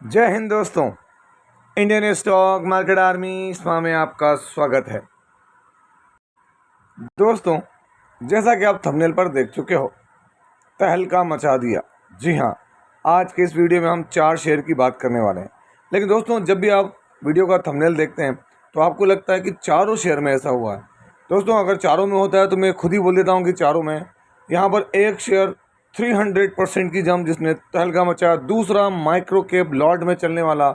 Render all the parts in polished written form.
जय हिंद दोस्तों। Indian stock market army इसमें में आपका स्वागत है। दोस्तों, जैसा कि आप थंबनेल पर देख चुके हो, तहलका मचा दिया। जी हाँ, आज के इस वीडियो में हम 4 शेयर की बात करने वाले हैं। लेकिन दोस्तों, जब भी आप वीडियो का थंबनेल देखते हैं तो आपको लगता है कि चारों शेयर में ऐसा हुआ है। दोस्तों, अगर चारों में होता है तो मैं खुद ही बोल देता हूँ कि चारों में। यहाँ पर एक शेयर 300% की जंप जिसने तहलका मचाया। दूसरा माइक्रो कैप लॉट में चलने वाला,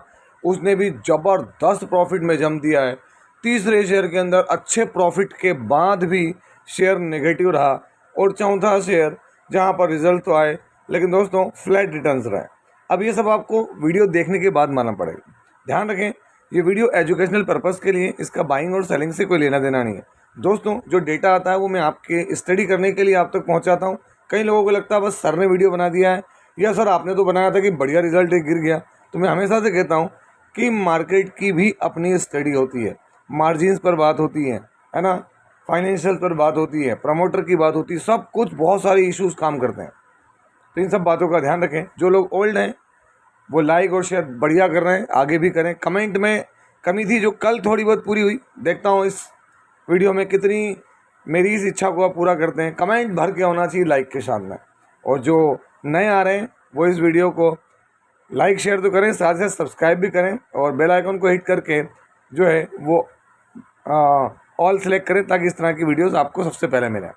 उसने भी ज़बरदस्त प्रॉफिट में जंप दिया है। तीसरे शेयर के अंदर अच्छे प्रॉफिट के बाद भी शेयर नेगेटिव रहा। और चौथा शेयर जहां पर रिजल्ट तो आए लेकिन दोस्तों फ्लैट रिटर्न्स रहे। अब ये सब आपको वीडियो देखने के बाद मानना पड़ेगा। ध्यान रखें, ये वीडियो एजुकेशनल पर्पज़ के लिए, इसका बाइंग और सेलिंग से कोई लेना देना नहीं है। दोस्तों, जो डेटा आता है वो मैं आपके स्टडी करने के लिए आप तक पहुंचाता हूं। कई लोगों को लगता है बस सर ने वीडियो बना दिया है, या सर आपने तो बनाया था कि बढ़िया रिजल्ट गिर गया। तो मैं हमेशा से कहता हूँ कि मार्केट की भी अपनी स्टडी होती है, मार्जिन्स पर बात होती है ना, फाइनेंशियल पर बात होती है, प्रमोटर की बात होती है, सब कुछ बहुत सारे इश्यूज काम करते हैं। तो इन सब बातों का ध्यान रखें। जो लोग ओल्ड हैं वो लाइक और शेयर बढ़िया कर रहे हैं, आगे भी करें। कमेंट में कमी थी जो कल थोड़ी बहुत पूरी हुई, देखता हूँ इस वीडियो में कितनी मेरी इस इच्छा को आप पूरा करते हैं। कमेंट भर के होना चाहिए लाइक के साथ में। और जो नए आ रहे हैं वो इस वीडियो को लाइक शेयर तो करें, साथ साथ सब्सक्राइब भी करें और बेल आइकन को हिट करके जो है वो ऑल सेलेक्ट करें, ताकि इस तरह की वीडियोस आपको सबसे पहले मिलें।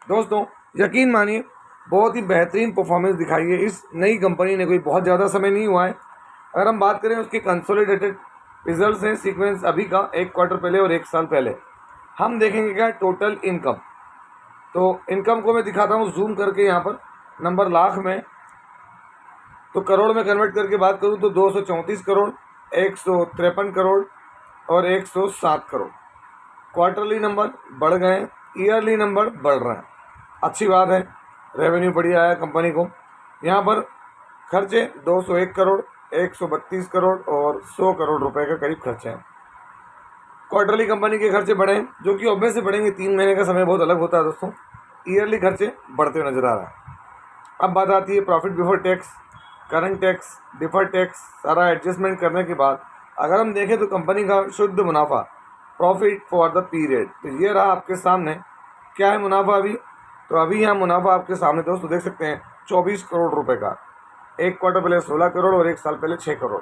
दोस्तों, यकीन मानिए बहुत ही बेहतरीन परफॉर्मेंस दिखाई है इस नई कंपनी ने। कोई बहुत ज़्यादा समय नहीं हुआ है। अगर हम बात करें उसके कंसोलिडेटेड रिजल्ट्स हैं, सीक्वेंस अभी का 1 क्वार्टर पहले और 1 साल पहले। हम देखेंगे क्या टोटल इनकम। तो इनकम को मैं दिखाता हूँ जूम करके, यहाँ पर नंबर लाख में, तो करोड़ में कन्वर्ट करके बात करूँ तो 234 करोड़, 153 करोड़ और 107 करोड़। क्वार्टरली नंबर बढ़ गए, ईयरली नंबर बढ़ रहे हैं। अच्छी बात है, रेवेन्यू बढ़िया आया कंपनी को। यहाँ पर खर्चे 201 करोड़, 132 करोड़ और 100 करोड़ रुपए के करीब खर्चे हैं। क्वार्टरली कंपनी के खर्चे बढ़े हैं, जो कि ऑब्वियस से बढ़ेंगे, 3 महीने का समय बहुत अलग होता है दोस्तों। ईयरली खर्चे बढ़ते हुए नजर आ रहा है। अब बात आती है profit before tax, current tax, deferred tax, सारा एडजस्टमेंट करने के बाद अगर हम देखें तो कंपनी का शुद्ध मुनाफा, प्रॉफिट फॉर द पीरियड, तो ये रहा आपके सामने। क्या है मुनाफा अभी? तो अभी यहाँ मुनाफा आपके सामने दोस्तों देख सकते हैं 24 करोड़ रुपए का। 1 क्वार्टर पहले 16 करोड़ और 1 साल पहले 6 करोड़।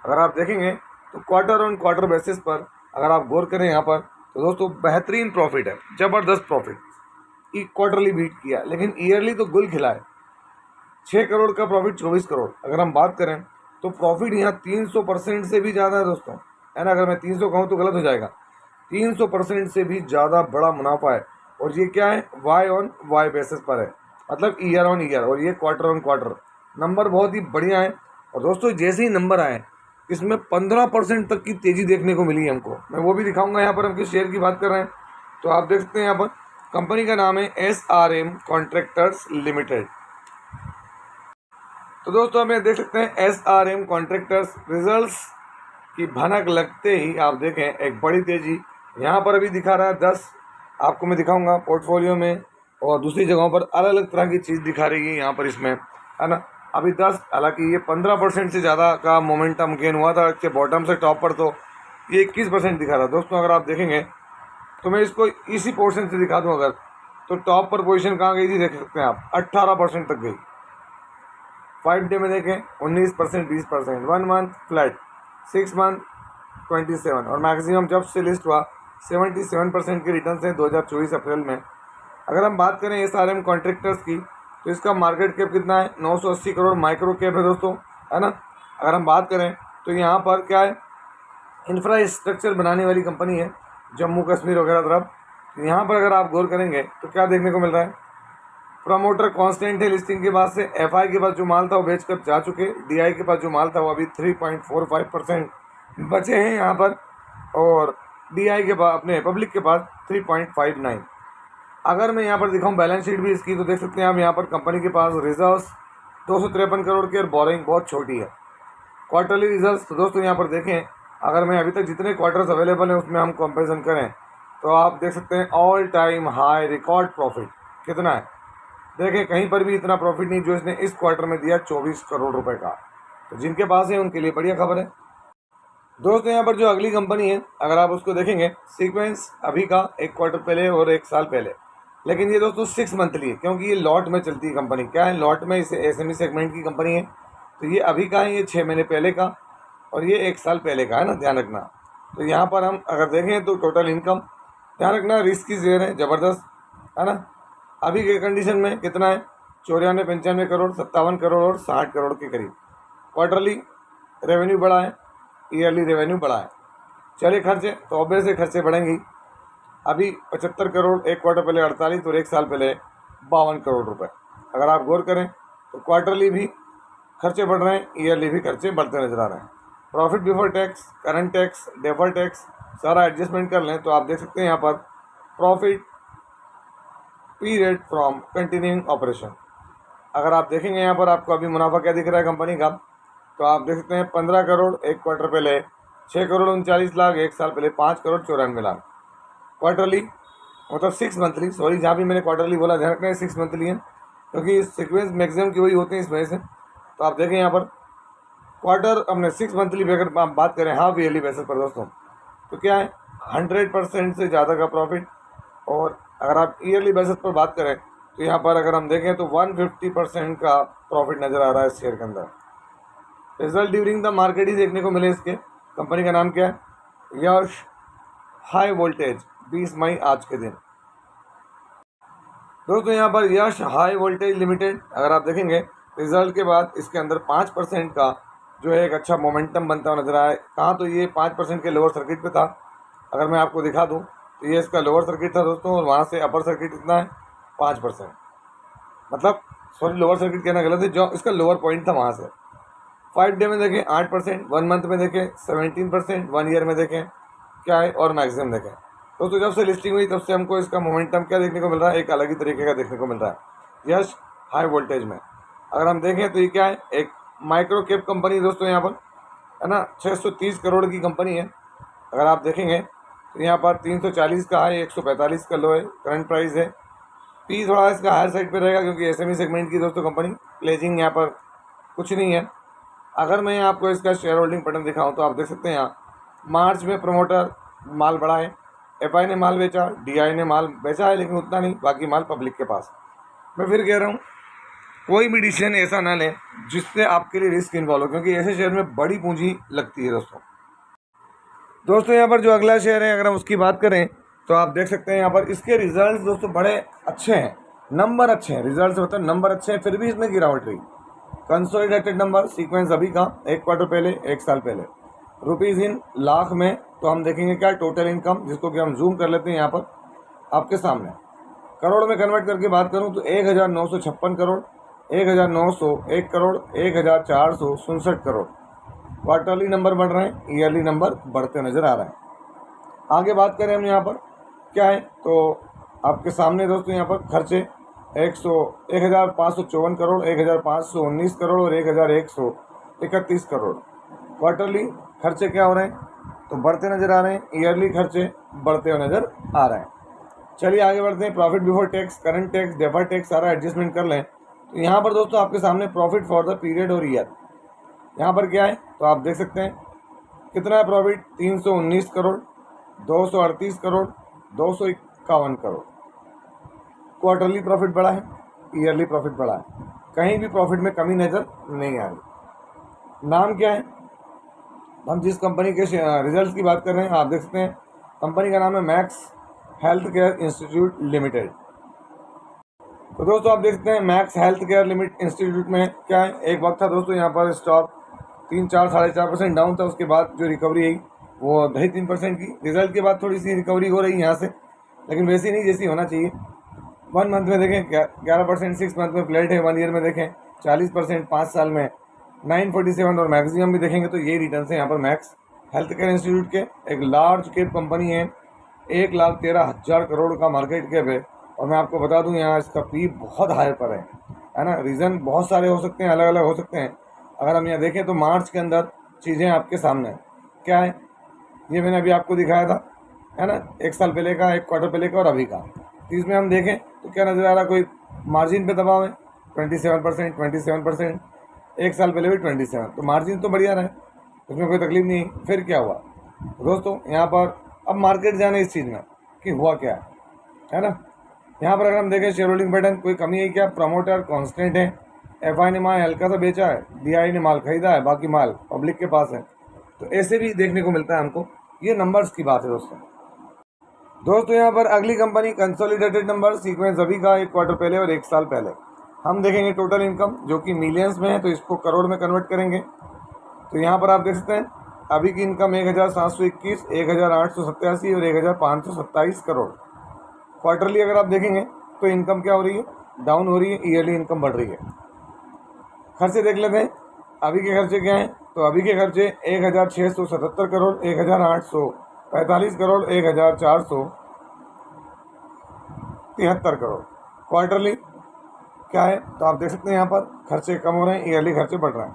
अगर आप देखेंगे तो क्वार्टर ऑन क्वार्टर बेसिस पर अगर आप गौर करें यहाँ पर, तो दोस्तों बेहतरीन प्रॉफिट है, ज़बरदस्त प्रॉफिट। क्वार्टरली बीट किया, लेकिन ईयरली तो गुल खिला है। 6 करोड़ का प्रॉफिट, 24 करोड़। अगर हम बात करें तो प्रॉफिट यहाँ 300% से भी ज़्यादा है दोस्तों, है ना। अगर मैं 300 कहूँ तो गलत हो जाएगा। 300% से भी ज़्यादा बड़ा मुनाफा है। और ये क्या है? वाई ऑन वाई बेसिस पर है, मतलब ईयर ऑन ईयर। और ये क्वार्टर ऑन क्वार्टर नंबर बहुत ही बढ़िया है। और दोस्तों, जैसे ही नंबर आए इसमें 15% तक की तेज़ी देखने को मिली है हमको। मैं वो भी दिखाऊंगा। यहाँ पर हम किस शेयर की बात कर रहे हैं तो आप देख सकते हैं, यहाँ पर कंपनी का नाम है SRM कॉन्ट्रैक्टर्स लिमिटेड। तो दोस्तों, हमें देख सकते हैं SRM कॉन्ट्रैक्टर्स रिजल्ट्स की भनक लगते ही आप देखें एक बड़ी तेज़ी यहाँ पर अभी दिखा रहा है। 10 आपको मैं दिखाऊंगा पोर्टफोलियो में, और दूसरी जगहों पर अलग अलग तरह की चीज़ दिखा रही है यहाँ पर इसमें, है ना। अभी 10, हालांकि ये 15% से ज़्यादा का मोमेंटम गेन हुआ था इसके बॉटम से टॉप पर, तो ये 21% दिखा रहा है। दोस्तों, अगर आप देखेंगे तो मैं इसको इसी पोर्शन से दिखा दूँ अगर, तो टॉप पर पोजीशन कहाँ गई थी देख सकते हैं आप, 18% तक गई। 5 डे में देखें 19%, 20%, 1 मंथ फ्लैट, 6 मंथ 27, और मैक्सिमम जब से लिस्ट हुआ 77% के रिटर्न हैं 2024 अप्रैल में। अगर हम बात करें SRM कॉन्ट्रैक्टर्स की, तो इसका मार्केट कैप कितना है? 980 करोड़ माइक्रो कैप है दोस्तों, है ना। अगर हम बात करें तो यहाँ पर क्या है, इंफ्रास्ट्रक्चर बनाने वाली कंपनी है, जम्मू कश्मीर वगैरह तरफ। यहाँ पर अगर आप गौर करेंगे तो क्या देखने को मिल रहा है? प्रमोटर कांस्टेंट है लिस्टिंग के बाद से। FI के पास जो माल था वो बेचकर जा चुके। DI के पास जो माल था वो अभी 3.45% बचे हैं यहाँ पर, और DI के पास, अपने पब्लिक के पास 3.59। अगर मैं यहाँ पर दिखाऊँ बैलेंस शीट भी इसकी, तो देख सकते हैं आप यहाँ पर कंपनी के पास रिजर्व्स 253 करोड़ की और बोरिंग बहुत छोटी है। क्वार्टरली रिजल्ट्स तो दोस्तों यहाँ पर देखें, अगर मैं अभी तक जितने क्वार्टर्स अवेलेबल हैं उसमें हम कंपेरिजन करें तो आप देख सकते हैं all time high record profit कितना है। देखें, कहीं पर भी इतना प्रॉफिट नहीं जो इसने इस क्वार्टर में दिया, 24 करोड़ रुपए का। तो जिनके पास है उनके लिए बढ़िया खबर है। दोस्तों यहाँ पर जो अगली कंपनी है, अगर आप उसको देखेंगे, सीक्वेंस अभी का 1 क्वार्टर पहले और 1 साल पहले, लेकिन ये दोस्तों 6 मंथली है, क्योंकि ये लॉट में चलती है कंपनी। क्या है, लॉट में, इसे एसएमई सेगमेंट की कंपनी है, तो ये अभी का है, ये 6 महीने पहले का, और ये 1 साल पहले का है ना, ध्यान रखना। तो यहाँ पर हम अगर देखें तो टोटल इनकम, ध्यान रखना, रिस्क की शेयर है ज़बरदस्त, है ना। अभी के कंडीशन में कितना है, 94, 95 करोड़, 57 करोड़ और 60 करोड़ के करीब। क्वार्टरली रेवेन्यू बढ़ा है, ईयरली रेवेन्यू बढ़ा है। चलिए खर्चे, तो ऑब्वियस से खर्चे बढ़ेंगे। अभी 75 करोड़, 1 क्वार्टर पहले 48 और 1 साल पहले 52 करोड़ रुपए। अगर आप गौर करें तो क्वार्टरली भी खर्चे बढ़ रहे हैं, ईयरली भी खर्चे बढ़ते नजर आ रहे हैं। Profit before tax, current tax, deferred tax सारा एडजस्टमेंट कर लें तो आप देख सकते हैं यहाँ पर profit period from continuing operation. अगर आप देखेंगे यहाँ पर आपको अभी मुनाफा क्या दिख रहा है कंपनी का, तो आप देख सकते हैं 15 करोड़ 1 क्वार्टर पहले, 6 करोड़ 39 लाख 1 साल पहले, 5 करोड़ 94 लाख। क्वार्टरली मतलब 6 मंथली, सॉरी जहाँ भी मैंने क्वार्टरली बोला ध्यान रखना है 6 मंथली है, क्योंकि सीक्वेंस मैक्सिमम की वही होते हैं इस वजह से। तो आप देखें यहाँ पर क्वार्टर अपने 6 मंथली पे अगर आप बात करें हाफ ईयरली बेसिस पर दोस्तों, तो क्या है 100% से ज़्यादा का प्रॉफिट। और अगर आप ईयरली बेसिस पर बात करें तो यहाँ पर अगर हम देखें तो 150% का प्रॉफिट नज़र आ रहा है इस शेयर के अंदर। रिजल्ट ड्यूरिंग द मार्केट ही देखने को मिले इसके। कंपनी का नाम क्या है, यश हाई वोल्टेज, 20 मई आज के दिन। दोस्तों यहाँ पर यश हाई वोल्टेज लिमिटेड, अगर आप देखेंगे रिजल्ट के बाद इसके अंदर 5% का जो है एक अच्छा मोमेंटम बनता हुआ नजर आया। कहाँ, तो ये 5% के लोअर सर्किट पे था। अगर मैं आपको दिखा दूँ तो ये इसका लोअर सर्किट था दोस्तों, और वहाँ से अपर सर्किट कितना है 5%, मतलब सॉरी लोअर सर्किट कहना गलत है, जो इसका लोअर पॉइंट था वहाँ से। 5 डे में देखें 8%, 1 मंथ में देखें 17%, 1 ईयर में देखें क्या है, और मैक्सिमम देखें। दोस्तों जब से लिस्टिंग हुई तब से हमको इसका मोमेंटम क्या देखने को मिल रहा है, एक अलग ही तरीके का देखने को मिल रहा है यश हाई वोल्टेज में। अगर हम देखें तो ये क्या है, एक माइक्रो कैप कंपनी दोस्तों यहाँ पर, है ना, 630 करोड़ की कंपनी है। अगर आप देखेंगे तो यहाँ पर 340 का हाई, 145 का लो है, करंट प्राइस है। पी थोड़ा इसका हायर साइड पे रहेगा क्योंकि एसएमई सेगमेंट की दोस्तों कंपनी, प्लेजिंग यहाँ पर कुछ नहीं है। अगर मैं आपको इसका शेयर होल्डिंग पैटर्न दिखाऊं तो आप देख सकते हैं यहाँ मार्च में प्रमोटर माल बढ़ाए, एफआई ने माल बेचा, डीआई ने माल बेचा है लेकिन उतना नहीं, बाकी माल पब्लिक के पास। मैं फिर कह रहा हूँ कोई भी डिसीजन ऐसा ना लें जिससे आपके लिए रिस्क इन्वॉल्व हो, क्योंकि ऐसे शेयर में बड़ी पूंजी लगती है दोस्तों यहाँ पर जो अगला शेयर है अगर हम उसकी बात करें तो आप देख सकते हैं यहाँ पर इसके रिजल्ट्स दोस्तों बड़े अच्छे हैं, नंबर अच्छे हैं, रिजल्ट्स मतलब नंबर अच्छे हैं, फिर भी इसमें गिरावट रही। कंसोलिडेटेड नंबर सीक्वेंस अभी का 1 क्वार्टर पहले 1 साल पहले, रुपीज़ इन लाख में तो हम देखेंगे क्या टोटल इनकम, जिसको कि हम जूम कर लेते हैं यहाँ पर आपके सामने। करोड़ में कन्वर्ट करके बात करूँ तो 1956 करोड़, 1900, 1 करोड़, 1467 करोड़। क्वार्टरली नंबर बढ़ रहे हैं, ईयरली नंबर बढ़ते नज़र आ रहे हैं। आगे बात करें हम यहाँ पर क्या है तो आपके सामने दोस्तों यहाँ पर खर्चे 1554 करोड़, 1519 करोड़ और 1131 करोड़। क्वार्टरली खर्चे क्या हो रहे हैं तो बढ़ते नज़र आ रहे हैं, ईयरली खर्चे बढ़ते हुए नज़र आ रहे हैं। चलिए आगे बढ़ते हैं। Profit before tax, current tax, deferred tax सारा एडजस्टमेंट कर लें तो यहाँ पर दोस्तों आपके सामने प्रॉफिट फॉर द पीरियड और ईयर यहाँ पर क्या है तो आप देख सकते हैं कितना है profit, 319 crore, 238 crore, 251 crore. Quarterly profit बढ़ा है, ईयरली प्रॉफिट बढ़ा है, कहीं भी प्रॉफिट में कमी नज़र नहीं आ रही। नाम क्या है, हम जिस कंपनी के रिजल्ट्स की बात कर रहे हैं आप देख सकते हैं कंपनी का नाम है max health care institute limited. तो दोस्तों आप देख सकते हैं max health care limited institute में क्या है, एक वक्त था दोस्तों यहाँ पर स्टॉक 3-4, 4.5% डाउन था, उसके बाद जो रिकवरी आई वो 2.5-3% की। रिजल्ट के बाद थोड़ी सी रिकवरी हो रही है यहाँ से, लेकिन वैसी नहीं जैसी होना चाहिए। 1 मंथ में देखें 11%, 6 मंथ में फ्लैट है, 1 ईयर में देखें 40%, 5 साल में 947 और मैक्सिमम भी देखेंगे तो ये रिटर्न है यहाँ पर मैक्स हेल्थ केयर इंस्टीट्यूट के। एक लार्ज कैप कंपनी है, 1,13,000 करोड़ का मार्केट कैप है, और मैं आपको बता दूं यहाँ इसका पी बहुत हाई पर है ना। रीज़न बहुत सारे हो सकते हैं, अलग अलग हो सकते हैं। अगर हम यहाँ देखें तो मार्च के अंदर चीज़ें आपके सामने क्या है, ये मैंने अभी आपको दिखाया था, है ना, 1 साल पहले का, 1 क्वार्टर पहले का और अभी का। तो इसमें हम देखें तो क्या नज़र आ रहा है, कोई मार्जिन पे दबाव है 27%, एक साल पहले भी 27, तो मार्जिन तो बढ़िया रहे, उसमें कोई तकलीफ नहीं। फिर क्या हुआ दोस्तों, यहाँ पर अब मार्केट जाने इस चीज़ में कि हुआ क्या है ना। यहाँ पर अगर हम देखें शेयर होल्डिंग पैटर्न, कोई कमी है क्या? प्रमोटर कांस्टेंट है, एफआई ने माल हल्का सा बेचा है, डीआई ने माल खरीदा है, बाकी माल पब्लिक के पास है। तो ऐसे भी देखने को मिलता है हमको। ये नंबर्स की बात है दोस्तों यहाँ पर अगली कंपनी कंसोलिडेटेड नंबर सीक्वेंस अभी का 1 क्वार्टर पहले और 1 साल पहले हम देखेंगे। टोटल इनकम जो कि मिलियंस में है, तो इसको करोड़ में कन्वर्ट करेंगे। तो यहाँ पर आप देख सकते हैं अभी की इनकम 1721, 1887 और 1527 करोड़। क्वार्टरली अगर आप देखेंगे तो इनकम क्या हो रही है? डाउन हो रही है, ईयरली इनकम बढ़ रही है। खर्चे देख लेते हैं, अभी के खर्चे क्या हैं? तो अभी के खर्चे 1677 करोड़, 1845 करोड़, 1473 करोड़। क्वार्टरली क्या है? तो आप देख सकते हैं यहाँ पर खर्चे कम हो रहे हैं, ईयरली खर्चे बढ़ रहे हैं।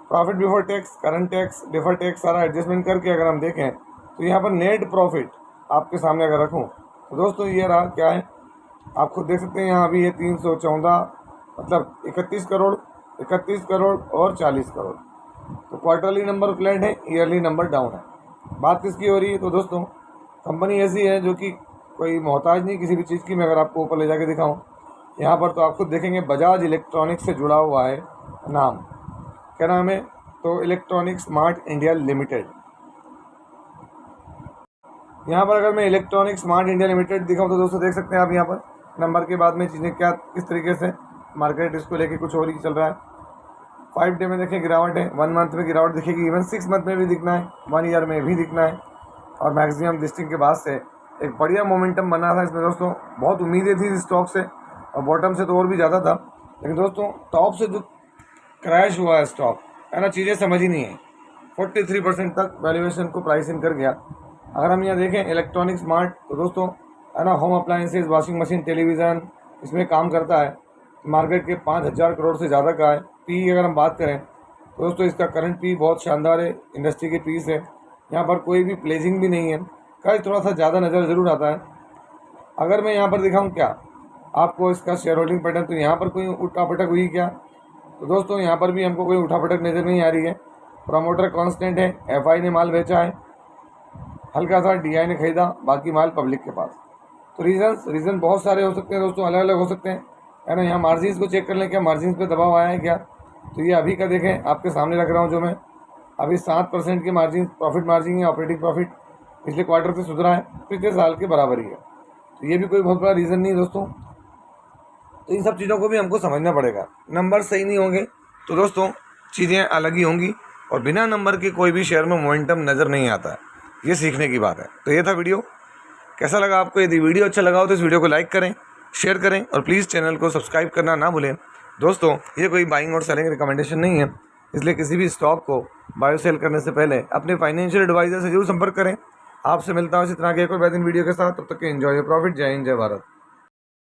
Profit before tax, current tax, defer tax सारा एडजस्टमेंट करके अगर हम देखें तो यहाँ पर नेट प्रॉफिट आपके सामने अगर रखूँ तो दोस्तों ये रहा क्या है, आप खुद देख सकते हैं। यहाँ अभी है 314, मतलब 31 करोड़, 31 करोड़ और 40 करोड़। तो क्वार्टरली नंबर फ्लैट है, ईयरली नंबर डाउन है। बात किसकी हो रही है? तो दोस्तों कंपनी ऐसी है जो कि कोई मोहताज नहीं किसी भी चीज़ की। मैं अगर आपको ऊपर ले जाके दिखाऊँ यहाँ पर, तो आप खुद देखेंगे बजाज इलेक्ट्रॉनिक्स से जुड़ा हुआ है नाम। क्या नाम है? तो इलेक्ट्रॉनिक स्मार्ट इंडिया लिमिटेड। यहाँ पर अगर मैं इलेक्ट्रॉनिक स्मार्ट इंडिया लिमिटेड दिखाऊँ तो दोस्तों देख सकते हैं आप यहाँ पर नंबर के बाद में चीज़ें क्या किस तरीके से मार्केट इसको लेके कुछ और ही चल रहा है। 5 डे में देखें गिरावट है, 1 मंथ में गिरावट दिखेगी, इवन 6 मंथ में भी दिखना है, 1 ईयर में भी दिखना है। और मैक्सिमम लिस्टिंग के बाद से एक बढ़िया मोमेंटम बना था इसमें दोस्तों। बहुत उम्मीदें थी इस स्टॉक से, और बॉटम से तो और भी ज़्यादा था। लेकिन दोस्तों टॉप से जो क्रैश हुआ है स्टॉक है ना, चीज़ें समझ ही नहीं है। 43% तक वैल्यूएशन को प्राइस इन कर गया। अगर हम यहाँ देखें इलेक्ट्रॉनिक स्मार्ट, तो दोस्तों है ना home appliances, washing machine, television इसमें काम करता है। मार्केट के 5000 करोड़ से ज़्यादा का है। पी अगर हम बात करें तो दोस्तों इसका करंट पी बहुत शानदार है, इंडस्ट्री के पी से। यहाँ पर कोई भी प्लेजिंग भी नहीं है, कल थोड़ा सा ज़्यादा नज़र ज़रूर आता है। अगर मैं यहाँ पर दिखाऊँ क्या आपको इसका शेयर होल्डिंग पैटर्न, तो यहाँ पर कोई उठापटक हुई क्या? तो दोस्तों यहाँ पर भी हमको कोई उठापटक नज़र नहीं आ रही है। प्रमोटर कांस्टेंट है, एफआई ने माल बेचा है, हल्का सा डीआई ने खरीदा, बाकी माल पब्लिक के पास। तो रीज़न बहुत सारे हो सकते हैं दोस्तों, अलग अलग हो सकते हैं है ना। यहाँ मार्जिन्स को चेक कर लें, क्या मार्जिन्स पे दबाव आया है क्या? तो ये अभी का देखें, आपके सामने रख रहा हूँ जो मैं, अभी 7% के मार्जिन प्रॉफिट मार्जिन है। ऑपरेटिंग प्रॉफिट पिछले क्वार्टर से सुधरा है, पिछले साल के बराबर ही है। तो ये भी कोई बहुत बड़ा रीज़न नहीं दोस्तों। तो इन सब चीज़ों को भी हमको समझना पड़ेगा। नंबर सही नहीं होंगे तो दोस्तों चीज़ें अलग ही होंगी, और बिना नंबर के कोई भी शेयर में मोमेंटम नज़र नहीं आता है। ये सीखने की बात है। तो ये था वीडियो, कैसा लगा आपको? यदि वीडियो अच्छा लगा हो तो इस वीडियो को लाइक करें, शेयर करें, और प्लीज़ चैनल को सब्सक्राइब करना ना भूलें। दोस्तों ये कोई बाइंग और सेलिंग रिकमेंडेशन नहीं है, इसलिए किसी भी स्टॉक को बाय सेल करने से पहले अपने फाइनेंशियल एडवाइज़र से जरूर संपर्क करें। आपसे मिलता हूँ इसी तरह के एक और बेहतरीन वीडियो के साथ। तब तक के एंजॉय योर प्रॉफिट। जय हिंद, जय भारत।